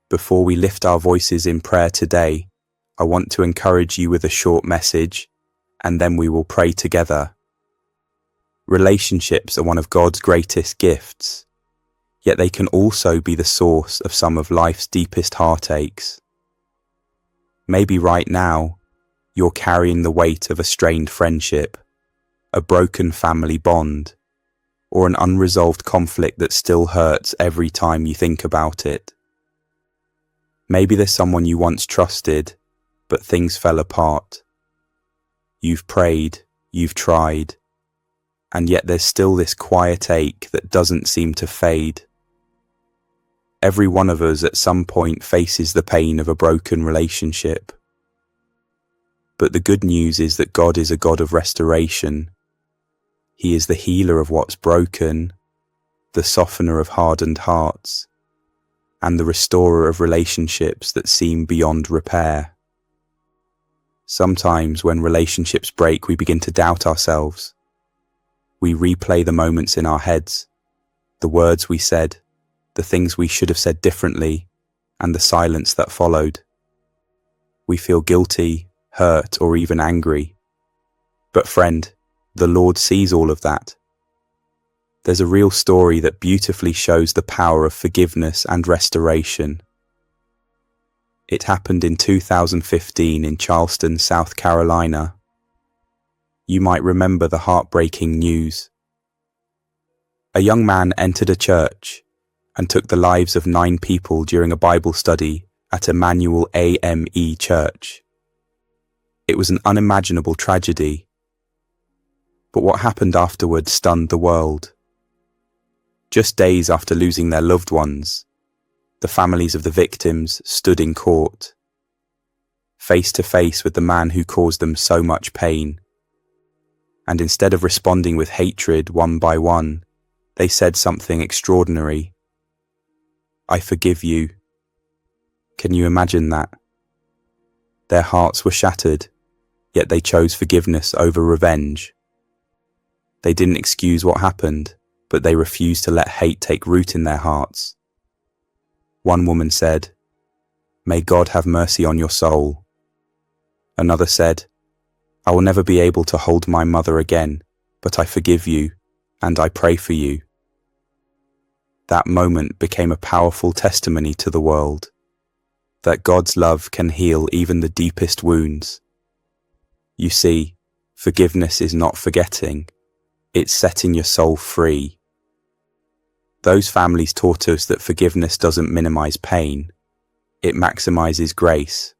Before we lift our voices in prayer today, I want to encourage you with a short message, and then we will pray together. Relationships are one of God's greatest gifts, yet they can also be the source of some of life's deepest heartaches. Maybe right now, you're carrying the weight of a strained friendship, a broken family bond, or an unresolved conflict that still hurts every time you think about it. Maybe there's someone you once trusted, but things fell apart. You've prayed, you've tried, and yet there's still this quiet ache that doesn't seem to fade. Every one of us at some point faces the pain of a broken relationship. But the good news is that God is a God of restoration. He is the healer of what's broken, the softener of hardened hearts, and the restorer of relationships that seem beyond repair. Sometimes when relationships break, we begin to doubt ourselves. We replay the moments in our heads, the words we said, the things we should have said differently, and the silence that followed. We feel guilty, hurt, or even angry. But friend, the Lord sees all of that. There's a real story that beautifully shows the power of forgiveness and restoration. It happened in 2015 in Charleston, South Carolina. You might remember the heartbreaking news. A young man entered a church and took the lives of 9 people during a Bible study at Emmanuel AME Church. It was an unimaginable tragedy. But what happened afterwards stunned the world. Just days after losing their loved ones, the families of the victims stood in court, face to face with the man who caused them so much pain. And instead of responding with hatred one by one, they said something extraordinary. "I forgive you." Can you imagine that? Their hearts were shattered, yet they chose forgiveness over revenge. They didn't excuse what happened, but they refused to let hate take root in their hearts. One woman said, "May God have mercy on your soul." Another said, "I will never be able to hold my mother again, but I forgive you, and I pray for you." That moment became a powerful testimony to the world, that God's love can heal even the deepest wounds. You see, forgiveness is not forgetting, it's setting your soul free. Those families taught us that forgiveness doesn't minimize pain, it maximizes grace.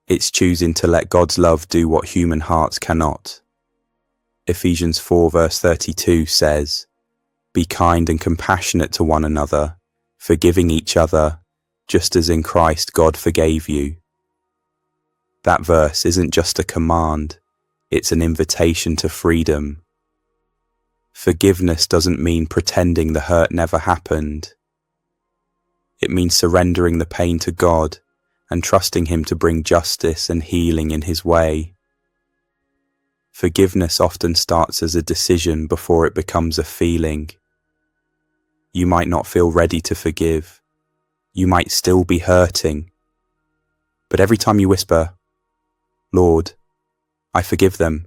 It's choosing to let God's love do what human hearts cannot. Ephesians 4 verse 32 says, "Be kind and compassionate to one another, forgiving each other, just as in Christ God forgave you." That verse isn't just a command, it's an invitation to freedom. Forgiveness doesn't mean pretending the hurt never happened. It means surrendering the pain to God and trusting Him to bring justice and healing in His way. Forgiveness often starts as a decision before it becomes a feeling. You might not feel ready to forgive. You might still be hurting. But every time you whisper, "Lord, I forgive them,"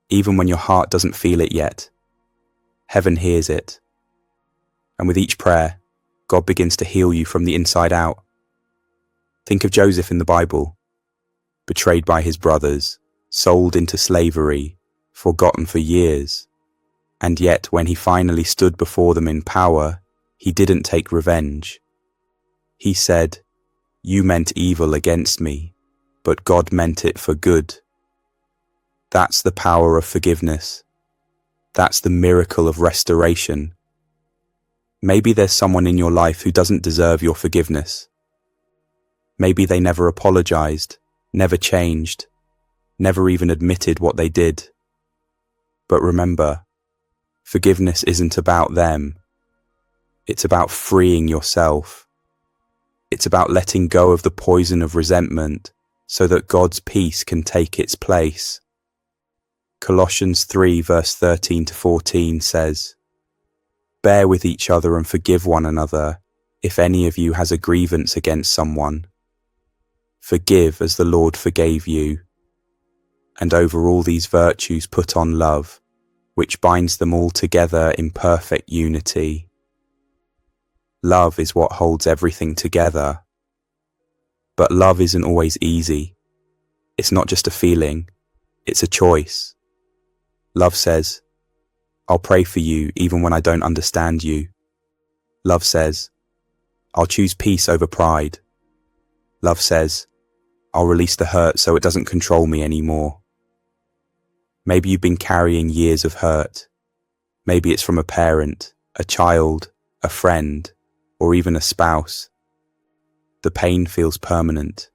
even when your heart doesn't feel it yet, heaven hears it. And with each prayer, God begins to heal you from the inside out. Think of Joseph in the Bible, betrayed by his brothers, sold into slavery, forgotten for years. And yet, when he finally stood before them in power, he didn't take revenge. He said, "You meant evil against me, but God meant it for good." That's the power of forgiveness. That's the miracle of restoration. Maybe there's someone in your life who doesn't deserve your forgiveness. Maybe they never apologized, never changed, never even admitted what they did. But remember, forgiveness isn't about them. It's about freeing yourself. It's about letting go of the poison of resentment so that God's peace can take its place. Colossians 3 verse 13 to 14 says, "Bear with each other and forgive one another. If any of you has a grievance against someone, forgive as the Lord forgave you. And over all these virtues put on love, which binds them all together in perfect unity. Love is what holds everything together. But love isn't always easy. It's not just a feeling, it's a choice. Love says, I'll pray for you even when I don't understand you. Love says, I'll choose peace over pride. Love says, I'll release the hurt so it doesn't control me anymore. Maybe you've been carrying years of hurt. Maybe it's from a parent, a child, a friend, or even a spouse. The pain feels permanent.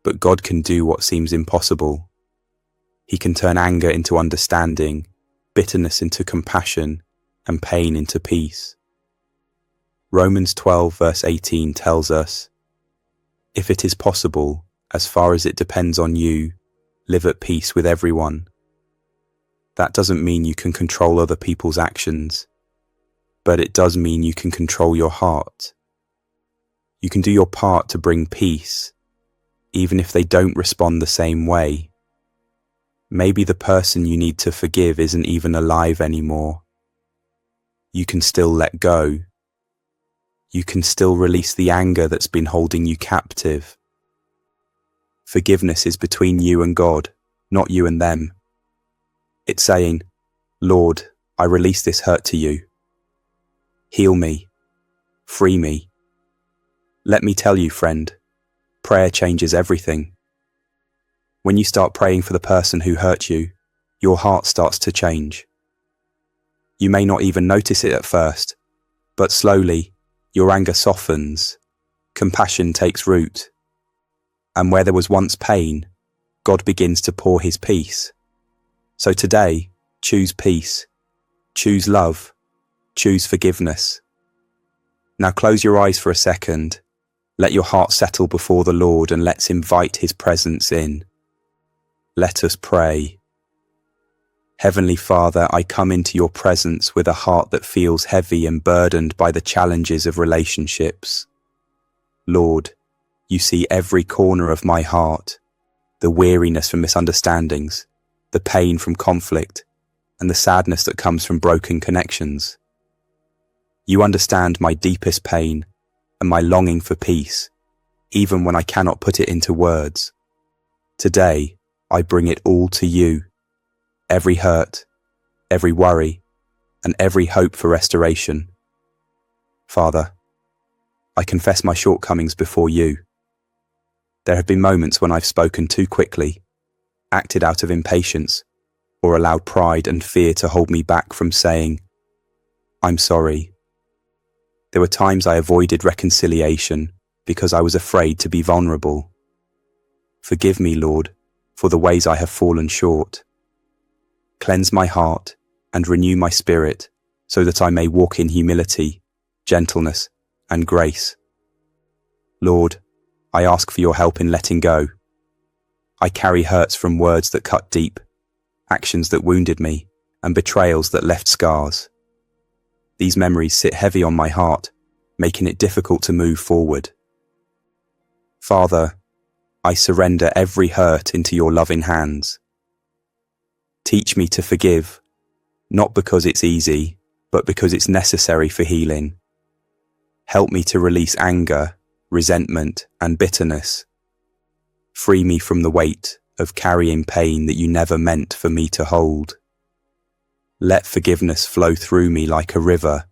But God can do what seems impossible. He can turn anger into understanding, bitterness into compassion, and pain into peace. Romans 12 verse 18 tells us, if it is possible, as far as it depends on you, live at peace with everyone. That doesn't mean you can control other people's actions, but it does mean you can control your heart. You can do your part to bring peace, even if they don't respond the same way. Maybe the person you need to forgive isn't even alive anymore. You can still let go. You can still release the anger that's been holding you captive. Forgiveness is between you and God, not you and them. It's saying, Lord, I release this hurt to you. Heal me. Free me. Let me tell you, friend, prayer changes everything. When you start praying for the person who hurt you, your heart starts to change. You may not even notice it at first, but slowly, your anger softens, compassion takes root, and where there was once pain, God begins to pour his peace. So today, choose peace, choose love, choose forgiveness. Now close your eyes for a second, let your heart settle before the Lord and let's invite his presence in. Let us pray. Heavenly Father, I come into your presence with a heart that feels heavy and burdened by the challenges of relationships. Lord, you see every corner of my heart, the weariness from misunderstandings, the pain from conflict, and the sadness that comes from broken connections. You understand my deepest pain and my longing for peace, even when I cannot put it into words. Today, I bring it all to you. Every hurt, every worry, and every hope for restoration. Father, I confess my shortcomings before you. There have been moments when I've spoken too quickly, acted out of impatience, or allowed pride and fear to hold me back from saying, I'm sorry. There were times I avoided reconciliation because I was afraid to be vulnerable. Forgive me, Lord, for the ways I have fallen short. Cleanse my heart and renew my spirit so that I may walk in humility, gentleness, and grace. Lord, I ask for your help in letting go. I carry hurts from words that cut deep, actions that wounded me, and betrayals that left scars. These memories sit heavy on my heart, making it difficult to move forward. Father, I surrender every hurt into your loving hands. Teach me to forgive, not because it's easy, but because it's necessary for healing. Help me to release anger, resentment, and bitterness. Free me from the weight of carrying pain that you never meant for me to hold. Let forgiveness flow through me like a river,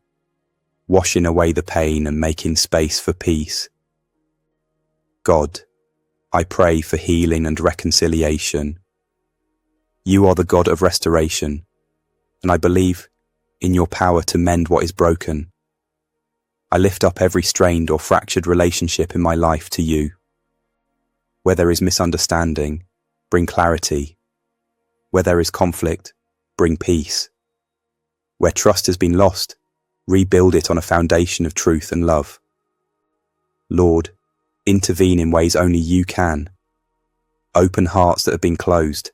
washing away the pain and making space for peace. God, I pray for healing and reconciliation. You are the God of restoration, and I believe in your power to mend what is broken. I lift up every strained or fractured relationship in my life to you. Where there is misunderstanding, bring clarity. Where there is conflict, bring peace. Where trust has been lost, rebuild it on a foundation of truth and love. Lord, intervene in ways only you can. Open hearts that have been closed.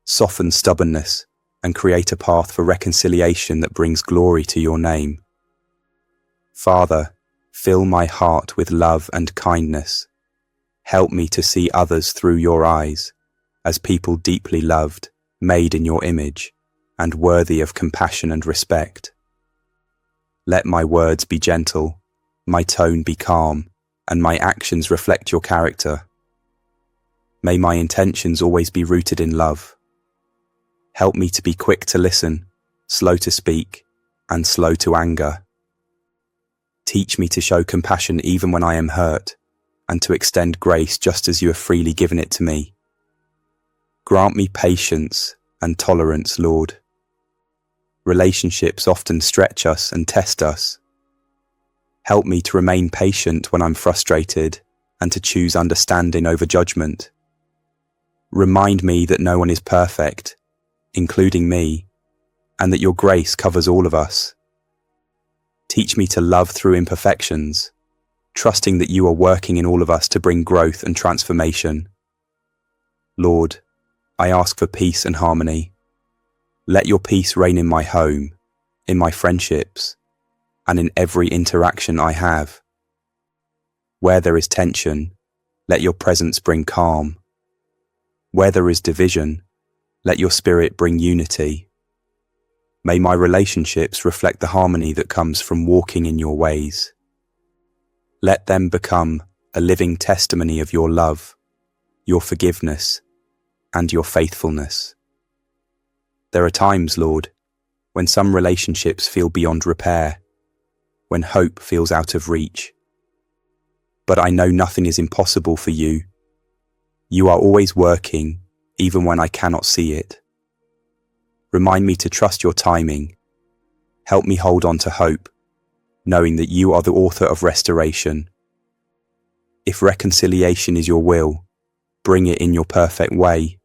Soften stubbornness and create a path for reconciliation that brings glory to your name. Father, Fill my heart with love and kindness. Help me to see others through your eyes, as people deeply loved, made in your image, and worthy of compassion and respect. Let my words be gentle, my tone be calm, and my actions reflect your character. May my intentions always be rooted in love. Help me to be quick to listen, slow to speak, and slow to anger. Teach me to show compassion even when I am hurt, and to extend grace just as you have freely given it to me. Grant me patience and tolerance, Lord. Relationships often stretch us and test us. Help me to remain patient when I'm frustrated and to choose understanding over judgment. Remind me that no one is perfect, including me, and that your grace covers all of us. Teach me to love through imperfections, trusting that you are working in all of us to bring growth and transformation. Lord, I ask for peace and harmony. Let your peace reign in my home, in my friendships, and in every interaction I have. Where there is tension, let your presence bring calm. Where there is division, let your spirit bring unity. May my relationships reflect the harmony that comes from walking in your ways. Let them become a living testimony of your love, your forgiveness, and your faithfulness. There are times, Lord, when some relationships feel beyond repair, when hope feels out of reach. But I know nothing is impossible for you. You are always working, even when I cannot see it. Remind me to trust your timing. Help me hold on to hope, knowing that you are the author of restoration. If reconciliation is your will, bring it in your perfect way.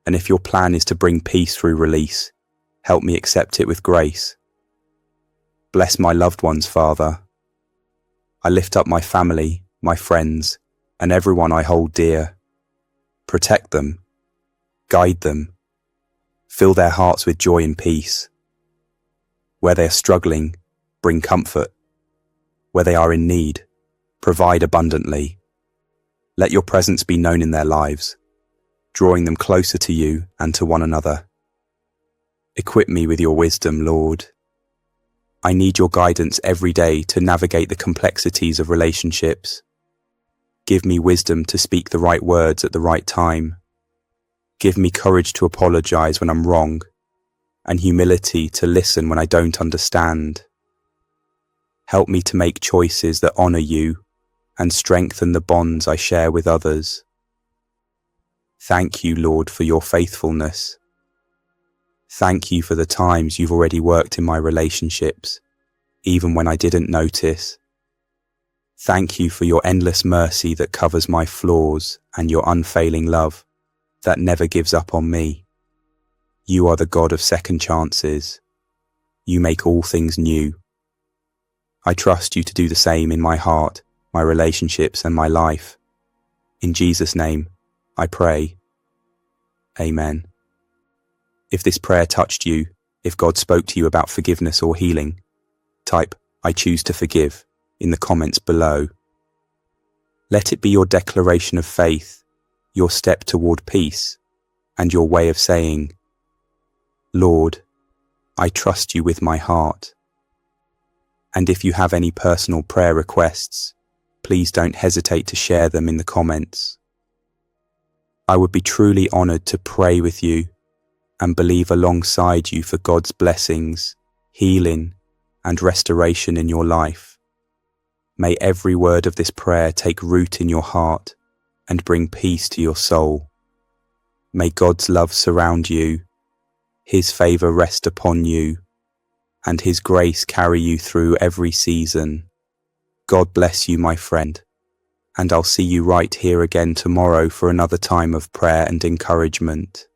And if your plan is to bring peace through release, help me accept it with grace. Bless my loved ones, Father. I lift up my family, my friends, and everyone I hold dear. Protect them, guide them, fill their hearts with joy and peace. Where they are struggling, bring comfort. Where they are in need, provide abundantly. Let your presence be known in their lives, drawing them closer to you and to one another. Equip me with your wisdom, Lord. I need your guidance every day to navigate the complexities of relationships. Give me wisdom to speak the right words at the right time. Give me courage to apologize when I'm wrong, and humility to listen when I don't understand. Help me to make choices that honor you and strengthen the bonds I share with others. Thank you, Lord, for your faithfulness. Thank you for the times you've already worked in my relationships, even when I didn't notice. Thank you for your endless mercy that covers my flaws and your unfailing love that never gives up on me. You are the God of second chances. You make all things new. I trust you to do the same in my heart, my relationships, and my life. In Jesus' name, I pray. Amen. If this prayer touched you, if God spoke to you about forgiveness or healing, type "I choose to forgive" in the comments below. Let it be your declaration of faith, your step toward peace, and your way of saying, "Lord, I trust you with my heart." And if you have any personal prayer requests, please don't hesitate to share them in the comments. I would be truly honored to pray with you and believe alongside you for God's blessings, healing, and restoration in your life. May every word of this prayer take root in your heart and bring peace to your soul. May God's love surround you, His favor rest upon you, and His grace carry you through every season. God bless you, my friend, and I'll see you right here again tomorrow for another time of prayer and encouragement.